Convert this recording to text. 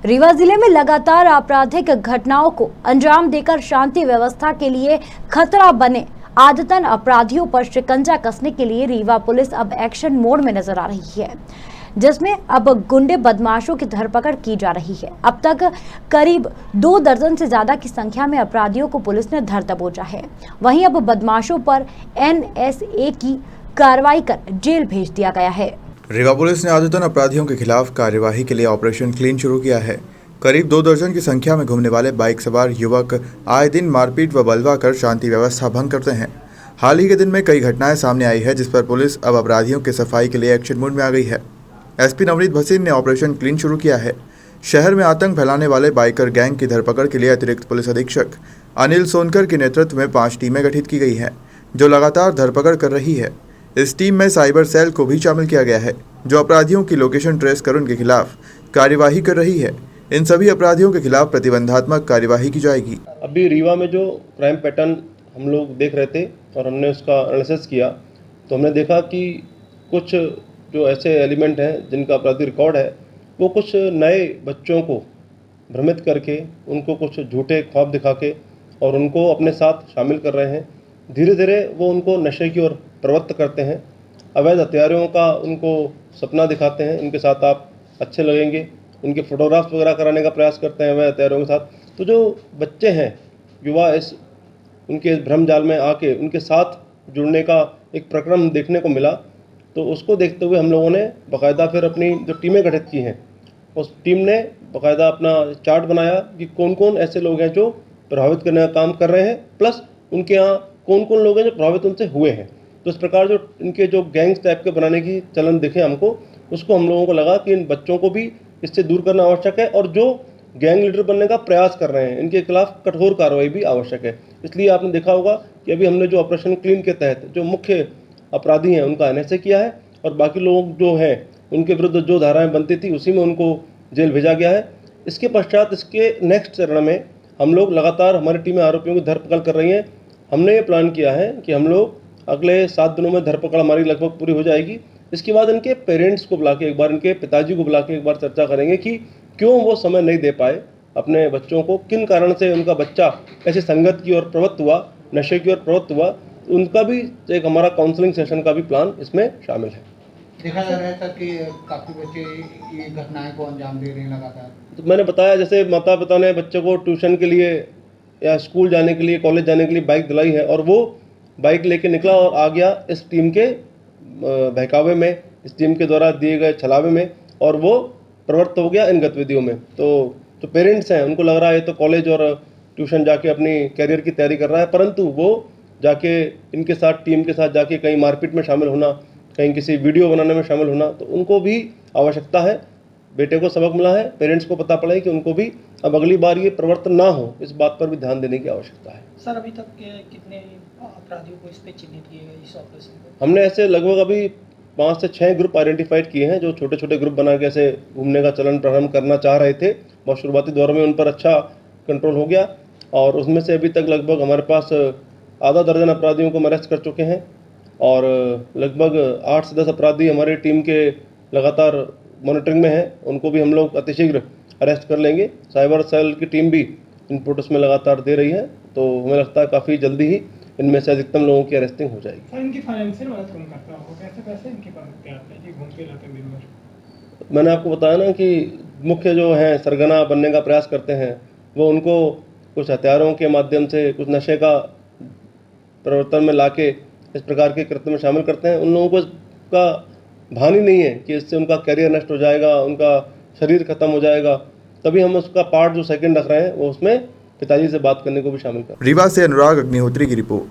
रीवा जिले में लगातार आपराधिक घटनाओं को अंजाम देकर शांति व्यवस्था के लिए खतरा बने आदतन अपराधियों पर शिकंजा कसने के लिए रीवा पुलिस अब एक्शन मोड में नजर आ रही है, जिसमें अब गुंडे बदमाशों की धरपकड़ की जा रही है। अब तक करीब 2 दर्जन से ज्यादा की संख्या में अपराधियों को पुलिस ने धर दबोचा है। वहीं अब बदमाशों पर NSA की कार्रवाई कर जेल भेज दिया गया है। रीवा पुलिस ने आदतन अपराधियों के खिलाफ कार्यवाही के लिए ऑपरेशन क्लीन शुरू किया है। करीब 2 दर्जन की संख्या में घूमने वाले बाइक सवार युवक आए दिन मारपीट व बलवा कर शांति व्यवस्था भंग करते हैं। हाल ही के दिन में कई घटनाएं सामने आई है, जिस पर पुलिस अब अपराधियों के सफाई के लिए एक्शन मोड में आ गई है। SP नवनीत भसीन ने ऑपरेशन क्लीन शुरू किया है। शहर में आतंक फैलाने वाले बाइकर गैंग की धरपकड़ के लिए अतिरिक्त पुलिस अधीक्षक अनिल सोनकर के नेतृत्व में 5 टीमें गठित की गई हैं, जो लगातार धरपकड़ कर रही है। इस टीम में साइबर सेल को भी शामिल किया गया है, जो अपराधियों की लोकेशन ट्रेस कर उनके खिलाफ कार्यवाही कर रही है। इन सभी अपराधियों के खिलाफ प्रतिबंधात्मक कार्यवाही की जाएगी। अभी रीवा में जो क्राइम पैटर्न हम लोग देख रहे थे और हमने उसका एनालिसिस किया, तो हमने देखा कि कुछ जो ऐसे एलिमेंट हैं जिनका अपराधी रिकॉर्ड है, वो कुछ नए बच्चों को भ्रमित करके उनको कुछ झूठे ख्वाब दिखा के और उनको अपने साथ शामिल कर रहे हैं। धीरे धीरे वो उनको नशे की ओर प्रवृत्त करते हैं। अवैध हथियारों का उनको सपना दिखाते हैं, उनके साथ आप अच्छे लगेंगे, उनके फोटोग्राफ्स वगैरह कराने का प्रयास करते हैं अवैध हथियारों के साथ। तो जो बच्चे हैं, युवा उनके भ्रम जाल में आके उनके साथ जुड़ने का एक प्रक्रम देखने को मिला। तो उसको देखते हुए हम लोगों ने बाकायदा फिर अपनी जो टीमें गठित की हैं, उस टीम ने बाकायदा अपना चार्ट बनाया कि कौन कौन ऐसे लोग हैं जो प्रभावित करने का काम कर रहे हैं, प्लस उनके यहाँ कौन कौन लोग हैं जो प्रभावित उनसे हुए हैं। तो इस प्रकार जो इनके जो गैंग्स टाइप के बनाने की चलन दिखे हमको, उसको हम लोगों को लगा कि इन बच्चों को भी इससे दूर करना आवश्यक है और जो गैंग लीडर बनने का प्रयास कर रहे हैं, इनके खिलाफ कठोर कार्रवाई भी आवश्यक है। इसलिए आपने देखा होगा कि अभी हमने जो ऑपरेशन क्लीन के तहत जो मुख्य अपराधी हैं उनका NSA किया है और बाकी लोग जो हैं उनके विरुद्ध जो धाराएं बनती थी उसी में उनको जेल भेजा गया है। इसके पश्चात इसके नेक्स्ट चरण में हम लोग लगातार हमारी टीमें आरोपियों की धरपकड़ कर रही हैं। हमने ये प्लान किया है कि हम लोग अगले 7 दिनों में धरपकड़ हमारी लगभग पूरी हो जाएगी। इसके बाद इनके पेरेंट्स को बुला के एक बार, इनके पिताजी को बुला के एक बार चर्चा करेंगे कि क्यों वो समय नहीं दे पाए अपने बच्चों को, किन कारण से उनका बच्चा ऐसी संगत की ओर प्रवृत्त हुआ, नशे की ओर प्रवृत्त हुआ। उनका भी एक हमारा काउंसलिंग सेशन का भी प्लान इसमें शामिल है। देखा जा रहा था कि काफ़ी बच्चे ये घटनाएं को अंजाम दे रहे हैं लगातार। तो मैंने बताया, जैसे माता पिता ने बच्चे को ट्यूशन के लिए या स्कूल जाने के लिए, कॉलेज जाने के लिए बाइक दिलाई है और वो बाइक लेके निकला और आ गया इस टीम के बहकावे में, इस टीम के द्वारा दिए गए छलावे में, और वो प्रवृत्त हो गया इन गतिविधियों में। तो जो पेरेंट्स हैं उनको लग रहा है ये तो कॉलेज और ट्यूशन जाके अपनी कैरियर की तैयारी कर रहा है, परंतु वो जाके इनके साथ, टीम के साथ जाके कहीं मारपीट में शामिल होना, कहीं किसी वीडियो बनाने में शामिल होना, तो उनको भी आवश्यकता है। बेटे को सबक मिला है, पेरेंट्स को पता पड़ा है कि उनको भी अब अगली बार ये प्रवर्तन ना हो, इस बात पर भी ध्यान देने की आवश्यकता है। सर, अभी तक कितने अपराधियों को इस पे चिन्हित किए गए इस ऑपरेशन में? हमने ऐसे लगभग अभी 5 से 6 ग्रुप आइडेंटिफाइड किए हैं जो छोटे छोटे ग्रुप बना के ऐसे घूमने का चलन प्रारंभ करना चाह रहे थे। बहुत शुरुआती दौर में उन पर अच्छा कंट्रोल हो गया और उसमें से अभी तक लगभग हमारे पास आधा दर्जन अपराधियों को हम अरेस्ट कर चुके हैं और लगभग 8 से 10 अपराधी हमारी टीम के लगातार मॉनिटरिंग में हैं। उनको भी हम लोग अतिशीघ्र अरेस्ट कर लेंगे। साइबर सेल की टीम भी इनपुट उसमें लगातार दे रही है, तो हमें लगता है काफ़ी जल्दी ही इनमें से अधिकतम लोगों की अरेस्टिंग हो जाएगी। सर, इनकी फाइनेंशियल मदद कौन करता होगा? कैसे पैसे इनके पास आते हैं जी घूमते रहते हैं दिन भर? मैंने आपको बताया ना कि मुख्य जो हैं सरगना बनने का प्रयास करते हैं, वो उनको कुछ हथियारों के माध्यम से, कुछ नशे का प्रवर्तन में लाके इस प्रकार के कृत्य में शामिल करते हैं। उन लोगों को इसका भान ही नहीं है कि इससे उनका करियर नष्ट हो जाएगा, उनका शरीर खत्म हो जाएगा। तभी हम उसका पार्ट जो सेकंड रख रहे हैं वो उसमें पिताजी से बात करने को भी शामिल कर। रीवा से अनुराग अग्निहोत्री की रिपोर्ट।